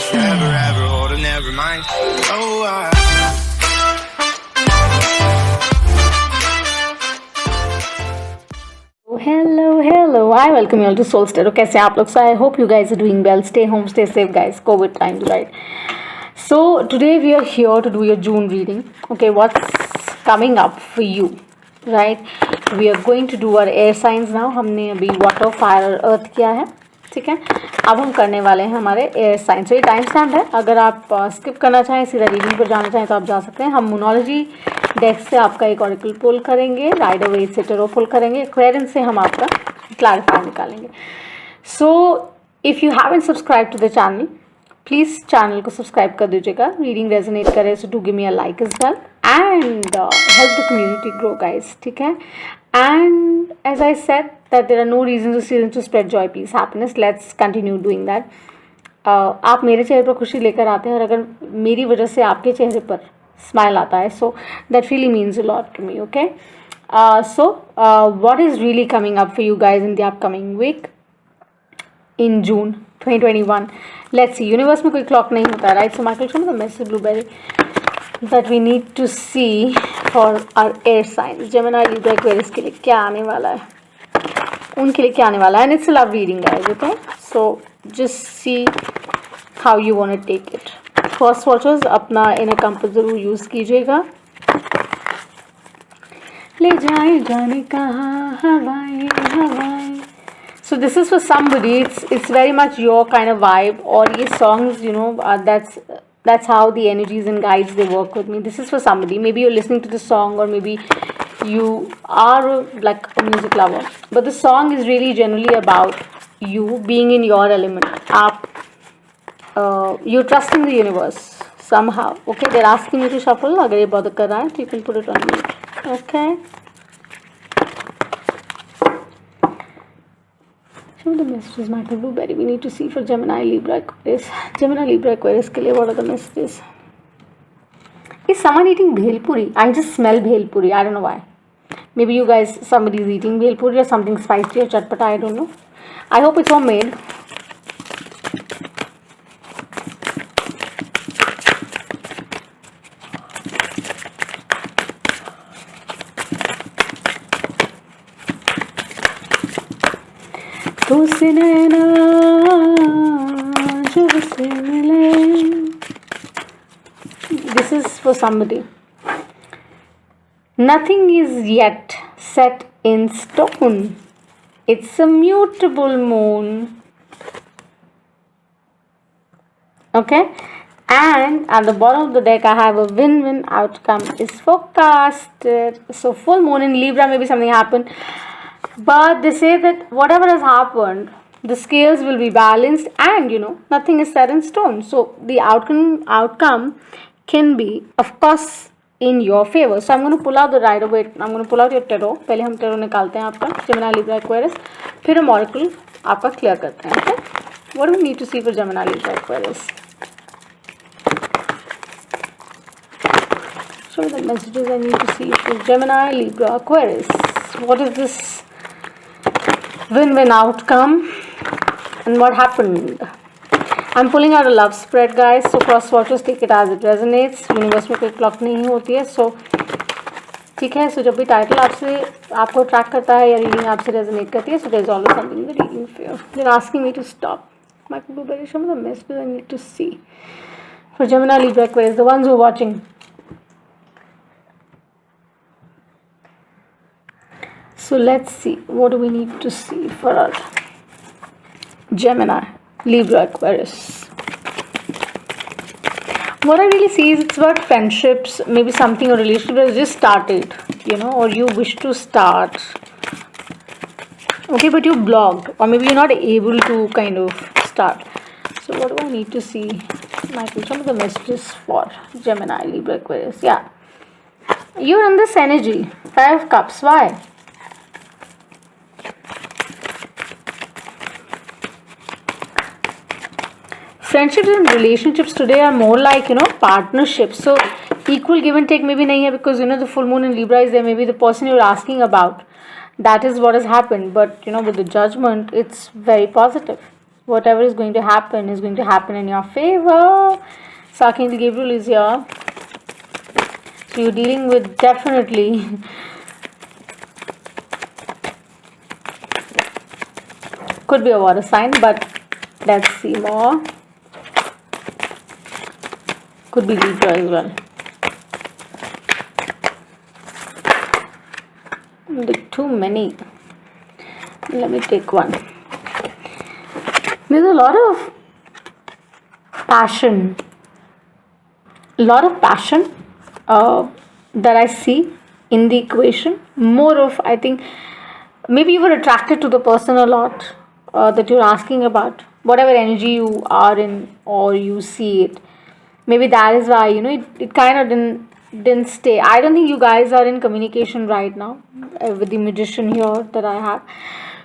was forever, ever, hold or never mind. Oh, Hello. I welcome you all to Soul Stereo. कैसे हैं आप लोग? So I hope you guys are doing well. Stay home, stay safe, guys. COVID times, right? So today we are here to do your June reading. Okay, what's coming up for you, right? We are going to do our air signs now. हमने अभी water, fire और earth किया है, ठीक है. अब हम करने वाले हैं हमारे एयर साइंस. तो ये टाइम स्टैम्प है. अगर आप स्किप करना चाहें, सीधा रीडिंग पर जाना चाहें तो आप जा सकते हैं. हम मोनोलॉजी डेक से आपका एक ऑरिकल पुल करेंगे, राइडर वेट से टेरो पुल करेंगे, एक्वेरियन से हम आपका क्लैरिफायर निकालेंगे. So if you haven't subscribe to the channel, please channel को सब्सक्राइब कर दीजिएगा. रीडिंग रेजोनेट करे so do give me a like as well and help the community grow guys, ठीक है. And as I said that there are no reasons to spread joy, peace, happiness. Let's continue doing that. आप मेरे चेहरे पर खुशी लेकर आते हैं और अगर मेरी वजह से आपके चेहरे पर स्माइल आता है, so that really means a lot to me. Okay. So what is really coming up for you guys in the upcoming week in June 2021? Let's see. Universe में कोई क्लॉक नहीं होता है, right? So Michael show the message blueberry that we need to see for our air signs. Gemini, Libra, Aquarius के लिए क्या आने वाला है, उनके लिए क्या आने वाला है. And it's a love reading, guys. Okay, so just see how you want to take it. First watchers, अपना inner compass जरूर यूज कीजिएगा. ले जाए जाने कहाँ हवाएं हवाएं. So this is for somebody. It's very much your kind of vibe. और ये songs, you know, that's how the energies and guides they work with me. This is for somebody. Maybe you're listening to the song, or maybe you are like a music lover, but the song is really generally about you being in your element. You're trusting the universe somehow. Okay, they're asking you to shuffle. अगर ये bother कर रहा है, you can put it on mute. Okay. Show the messages, Michael Blueberry. We need to see for Gemini, Libra, Aquarius. Gemini, Libra, Aquarius के लिए what are the messages? Is someone eating bhelpuri? I just smell bhelpuri. I don't know why. Maybe you guys, somebody is eating bhelpuri or something spicy or chatpata. I don't know. I hope it's homemade. तो से नैना जब से मिले. This is for somebody. Nothing is yet set in stone. It's a mutable moon. Okay, and at the bottom of the deck I have a win-win outcome is forecasted. So full moon in Libra, maybe something happened. But they say that whatever has happened, the scales will be balanced, and you know, nothing is set in stone. So the outcome can be, of course, in your favor. So I'm going to pull out the Rider Waite. I'm going to pull out your tarot. पहले हम tarot निकालते हैं आपका Gemini, Libra, Aquarius. फिर हम oracle आपका clear करते हैं. Okay? What do we need to see for Gemini, Libra, Aquarius? Show the messages I need to see for Gemini, Libra, Aquarius. What is this win-win outcome and what happened? I'm pulling out a love spread, guys. So cross watchers, take it as it resonates. Universe में कोई clock नहीं होती है. सो ठीक है. सो जब भी title आपको अट्रैक्ट करता है या रीडिंग आपसे रेजोनेट करती है, so there is always something in the reading fair. They are asking me to stop. Michael blueberry, show me the message I need to see for Gemini, Libra, Aquarius, the ones who are watching. So let's see, what do we need to see for our Gemini, Libra, Aquarius? What I really see is it's about friendships, maybe something or relationship has just started, you know, or you wish to start. Okay, but you blocked, or maybe you're not able to kind of start. So what do I need to see? Michael, some of the messages for Gemini, Libra, Aquarius. Yeah, you're in this energy. 5 of Cups. Why? Friendships and relationships today are more like, you know, partnerships. So equal give and take maybe nahi hai, because you know the full moon in Libra is there. Maybe the person you're asking about, that is what has happened. But you know, with the Judgment, it's very positive. Whatever is going to happen in your favor. So Archangel Gabriel is here. So you're dealing with definitely could be a water sign, but let's see more. Could be Libra as well. Too many. Let me take one. There's a lot of passion. That I see in the equation. More of, I think, maybe you were attracted to the person a lot that you're asking about. Whatever energy you are in or you see it. Maybe that is why, it kind of didn't stay. I don't think you guys are in communication right now with the magician here that I have.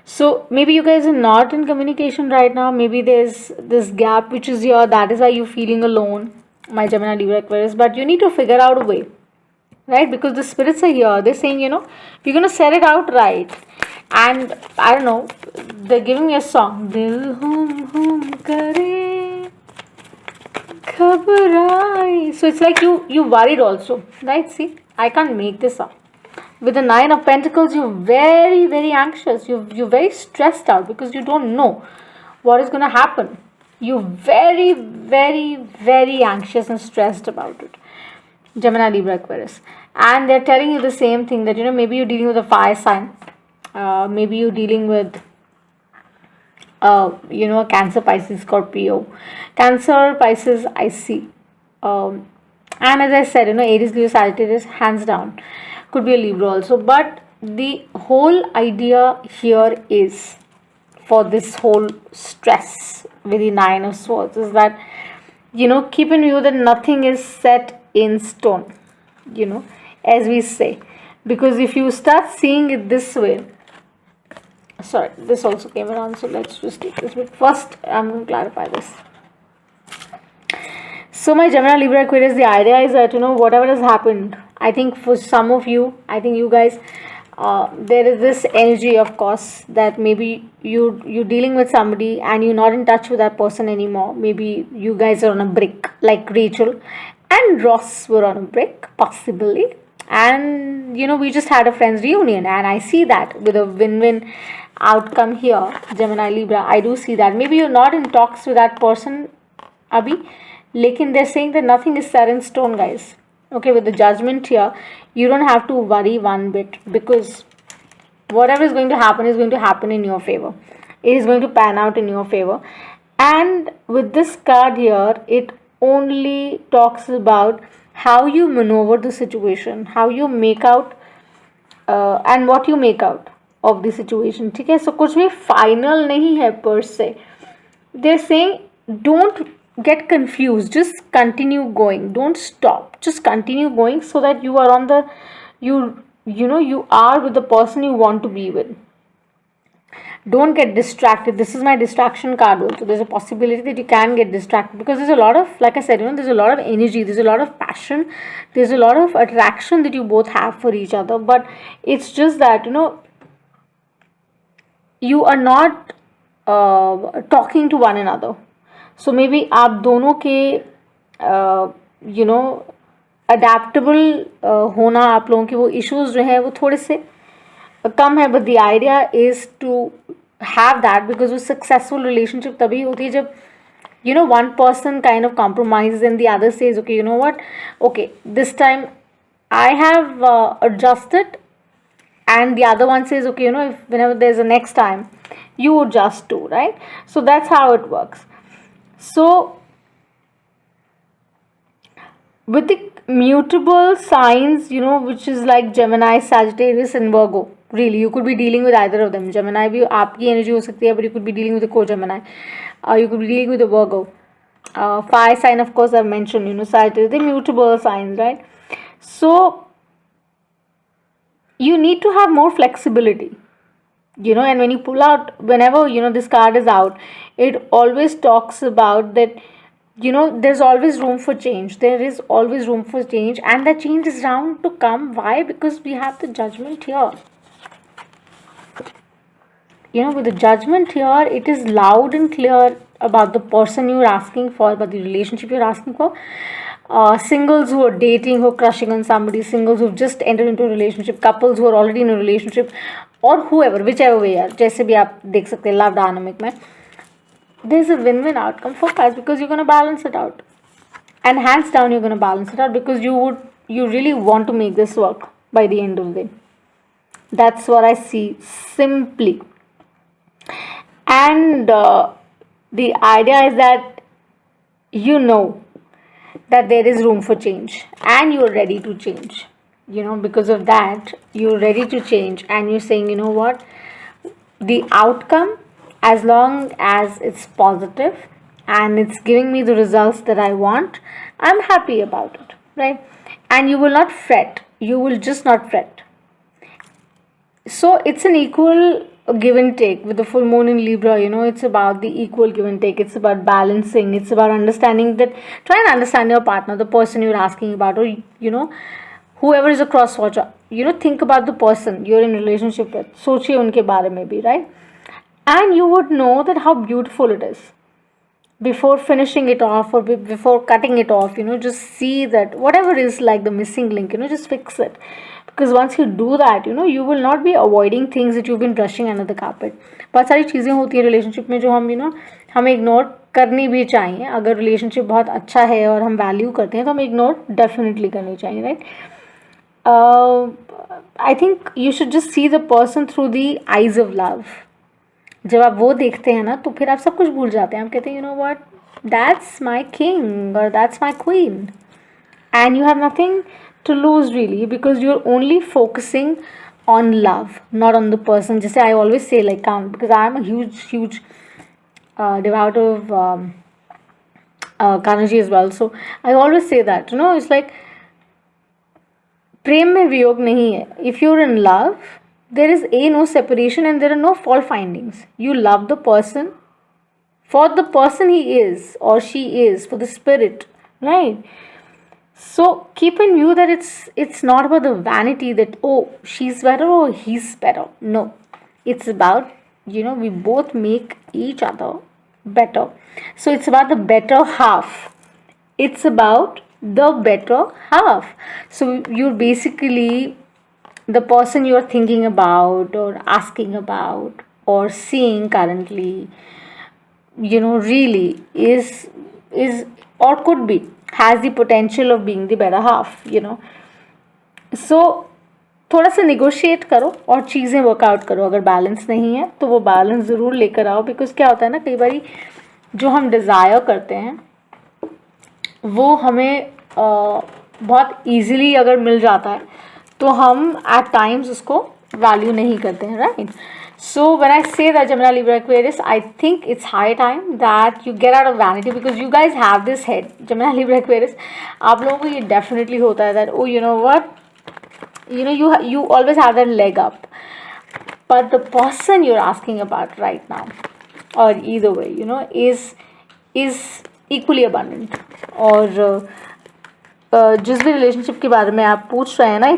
So maybe you guys are not in communication right now. Maybe there's this gap which is here. That is why you're feeling alone, my Gemini, Libra, Aquarius. But you need to figure out a way, right? Because the spirits are here. They're saying, you're going to set it out right. And I don't know, they're giving me a song. Dil hum kare khabrai. So it's like you worried also, right? See, I can't make this up. With the Nine of Pentacles, you're very, very anxious. You're very stressed out because you don't know what is going to happen. You're very, very, very anxious and stressed about it. Gemini, Libra, Aquarius. And they're telling you the same thing that, maybe you're dealing with a fire sign. Maybe you're dealing with, a Cancer, Pisces, Scorpio. Cancer, Pisces, I see. And as I said, Aries, Leo, Sagittarius, hands down. Could be a Libra also. But the whole idea here is, for this whole stress with the Nine of Swords, is that, keep in view that nothing is set in stone, as we say. Because if you start seeing it this way, sorry, this also came around, so let's just take this. But first, I'm going to clarify this. So my Gemini, Libra, Aquarius, the idea is that, whatever has happened, I think for some of you, I think you guys, there is this energy, of course, that maybe you're dealing with somebody and you're not in touch with that person anymore. Maybe you guys are on a break, like Rachel and Ross were on a break, possibly. And, we just had a friends reunion, and I see that with a win-win outcome here, Gemini, Libra. I do see that. Maybe you're not in talks with that person, Abhi. Lekin they're saying that nothing is set in stone, guys. Okay, with the Judgment here, you don't have to worry one bit, because whatever is going to happen in your favor. It is going to pan out in your favor. And with this card here, it only talks about how you maneuver the situation, how you make out and what you make out of the situation. Okay, so कुछ भी final नहीं है per se. They're saying don't get confused, just continue going, don't stop, just continue going, so that you are on the you are with the person you want to be with. Don't get distracted. This is my distraction card also. There's a possibility that you can get distracted, because there's a lot of, like I said, there's a lot of energy, there's a lot of passion, there's a lot of attraction that you both have for each other. But it's just that you are not talking to one another. So maybe आप दोनों के adaptable होना, आप लोगों के वो issues जो हैं वो थोड़े से कम है. But the idea is to have that, because वो successful relationship तभी होती है जब one person kind of compromises and the other says, okay, you know what, okay, this time I have adjusted, and the other one says, okay, if whenever there's a next time, you adjust too, right? So that's how it works. So with the mutable signs, which is like Gemini, Sagittarius and Virgo, really you could be dealing with either of them. Gemini भी आपकी energy हो सकती है, but you could be dealing with a co-Gemini. You could be dealing with a Virgo. Fire sign, of course, I've mentioned, Sagittarius, the mutable signs, right? So you need to have more flexibility, and when you pull out, whenever, this card is out, it always talks about that, there's always room for change. There is always room for change, and that change is bound to come. Why? Because we have the Judgment here. with the judgment here, it is loud and clear about the person you're asking for, about the relationship you're asking for. Singles who are dating, who are crushing on somebody, singles who've just entered into a relationship, couples who are already in a relationship, or whoever, whichever way यार, जैसे भी आप देख सकते हैं love dynamic में, there's a win-win outcome for guys because you're gonna balance it out, and hands down you're gonna balance it out because you really want to make this work by the end of the day. That's what I see simply. And the idea is that you know that there is room for change and you're ready to change. Because of that, you're ready to change and you're saying, you know what, the outcome, as long as it's positive and it's giving me the results that I want, I'm happy about it, right? And you will not fret. You will just not fret. So it's an equal give and take with the full moon in Libra. It's about the equal give and take. It's about balancing. It's about understanding that. Try and understand your partner, the person you're asking about, or whoever is a cross watcher. Think about the person you're in relationship with. सोचिए उनके बारे में भी, right? And you would know that how beautiful it is. Before finishing it off or before cutting it off, just see that whatever is like the missing link, just fix it. Because once you do that, you will not be avoiding things that you've been brushing under the carpet. बहुत सारी चीज़ें होती है relationship में जो हम हमें ignore करनी भी चाहिए. अगर रिलेशनशिप बहुत अच्छा है और हम वैल्यू करते हैं तो हमें इग्नोर डेफिनेटली करनी चाहिए, right? I think you should just see the person through the eyes of love. जब आप वो देखते हैं ना तो फिर आप सब कुछ भूल जाते हैं. आप कहते हैं व्हाट, दैट्स माई किंग और that's my queen, and you have nothing to lose really because you're only focusing on love, not on the person. Just I always say like because I'm a huge devout of Kanji as well, so I always say that it's like प्रेम में वियोग नहीं है. If you're in love, there is no separation and there are no fault findings. You love the person for the person he is or she is, for the spirit, right? So keep in view that it's not about the vanity that she's better or he's better. No, it's about we both make each other better. So it's about the better half. It's about the better half. So you're basically the person you're thinking about or asking about or seeing currently, really is or could be, has the potential of being the better half, so थोड़ा सा negotiate करो और चीज़ें workout करो. अगर balance नहीं है तो वो बैलेंस ज़रूर लेकर आओ. बिकॉज क्या होता है ना, कई बार जो हम डिज़ायर करते हैं वो हमें बहुत ईजीली अगर मिल जाता है तो हम एट टाइम्स उसको वैल्यू नहीं करते हैं, right? So when I say that Gemini, Libra, Aquarius, I think it's high time that you get out of vanity because you guys have this head. Gemini, Libra, Aquarius, आप लोगों को ये definitely होता है that you know what, you always have that leg up, but the person you're asking about right now, or either way, is equally abundant. और जिस भी relationship के बारे में आप पूछ रहे हैं ना,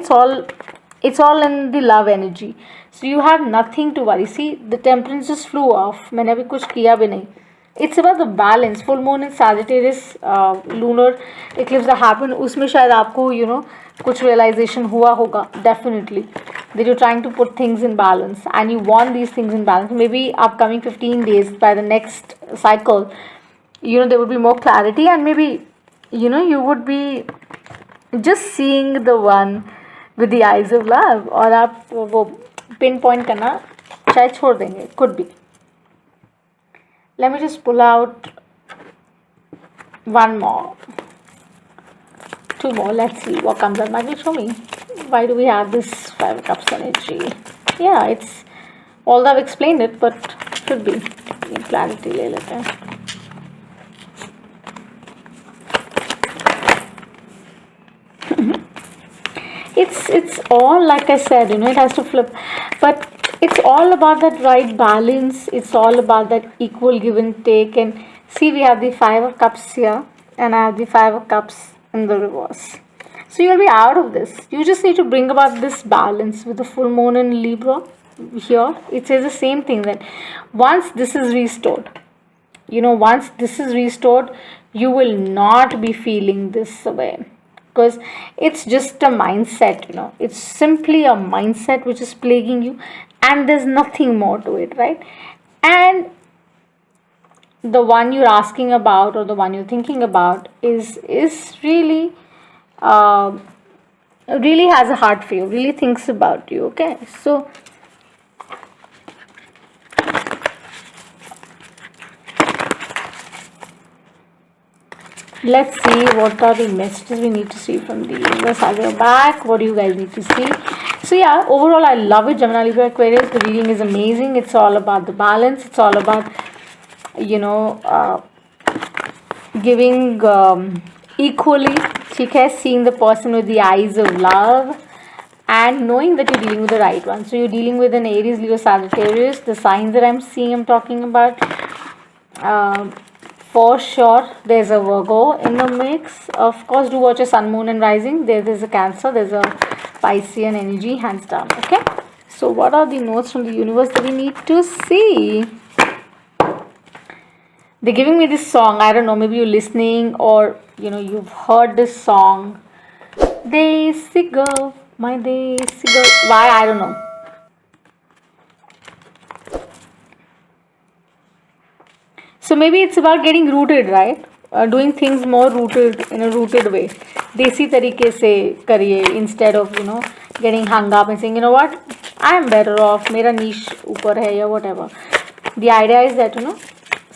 it's all in the love energy. So you have nothing to worry. See, the temperance just flew off. मैंने अभी कुछ किया भी नहीं. It's about the balance. Full moon in Sagittarius, lunar eclipse that happened. उसमें शायद आपको कुछ realization हुआ होगा. Definitely that you're trying to put things in balance and you want these things in balance. Maybe upcoming 15 days by the next cycle, there would be more clarity and maybe you would be just seeing the one with the eyes of love. और आप वो pin point करना शायद छोड़ देंगे. could be. Let me just pull out one more, two more. Let's see what comes up. Magic, show me. Why do we have this 5 of Cups energy? Yeah, it's although I've explained it, but could be. Clarity ले लेते हैं. It's all like I said, it has to flip, but it's all about that right balance. It's all about that equal give and take. And see, we have the 5 of Cups here and I have the 5 of Cups in the reverse. So you'll be out of this. You just need to bring about this balance with the full moon in Libra. here, it says the same thing, that once this is restored, once this is restored, you will not be feeling this way, because it's just a mindset. It's simply a mindset which is plaguing you, and there's nothing more to it, right? And the one you're asking about, or the one you're thinking about, is really really has a heart for you, really thinks about you. Okay, so let's see what are the messages we need to see from the universe as we're back. What do you guys need to see? So yeah, overall I love it, Gemini, Libra, Aquarius. The reading is amazing. It's all about the balance. It's all about giving equally, seeing the person with the eyes of love, and knowing that you're dealing with the right one. So you're dealing with an Aries, Leo, Sagittarius. The signs that I'm seeing, I'm talking about, for sure there's a Virgo in the mix. Of course, do watch a Sun, Moon and Rising. There's a Cancer, there's a Piscean energy, hands down. Okay, so what are the notes from the universe that we need to see? They're giving me this song. I don't know, maybe you're listening, or you've heard this song. Desi girl, my Desi girl. Why? I don't know. So maybe it's about getting rooted, right? Doing things more rooted, in a rooted way. Desi tarike se kariye, instead of getting hung up and saying, you know what, I am better off, mera niche upar hai, or whatever. The idea is that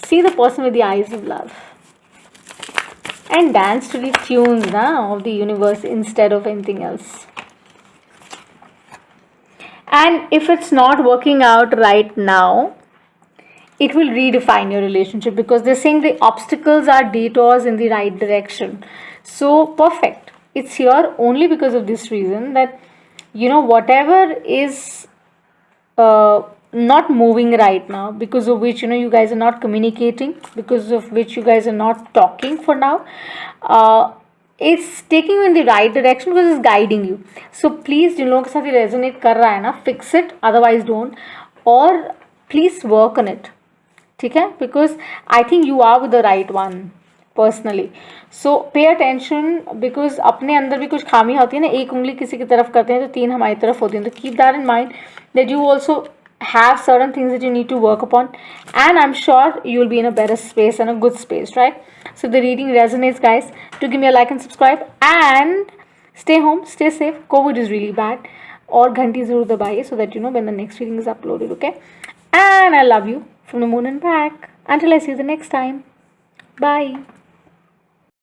see the person with the eyes of love, and dance to the tunes of the universe instead of anything else. And if it's not working out right now, it will redefine your relationship, because they're saying the obstacles are detours in the right direction. So perfect. It's here only because of this reason, that whatever is not moving right now, because of which you guys are not communicating, because of which you guys are not talking for now, it's taking you in the right direction, because it's guiding you. So please, जिन लोगों के साथ ये resonate कर रहा है ना, fix it, otherwise don't, or please work on it, ठीक है? Because I think you are with the right one personally. So pay attention, because अपने अंदर भी कुछ खामी होती है ना, एक उंगली किसी की तरफ करते हैं तो तीन हमारी तरफ होती हैं. तो keep that in mind, that you also have certain things that you need to work upon, and I'm sure you will be in a better space and a good space, right? So the reading resonates, guys. Do give me a like and subscribe, and stay home, stay safe. COVID is really bad. और घंटी ज़रूर दबाइए, so that when the next reading is uploaded, okay? And I love you from the moon and back. Until I see you the next time. Bye.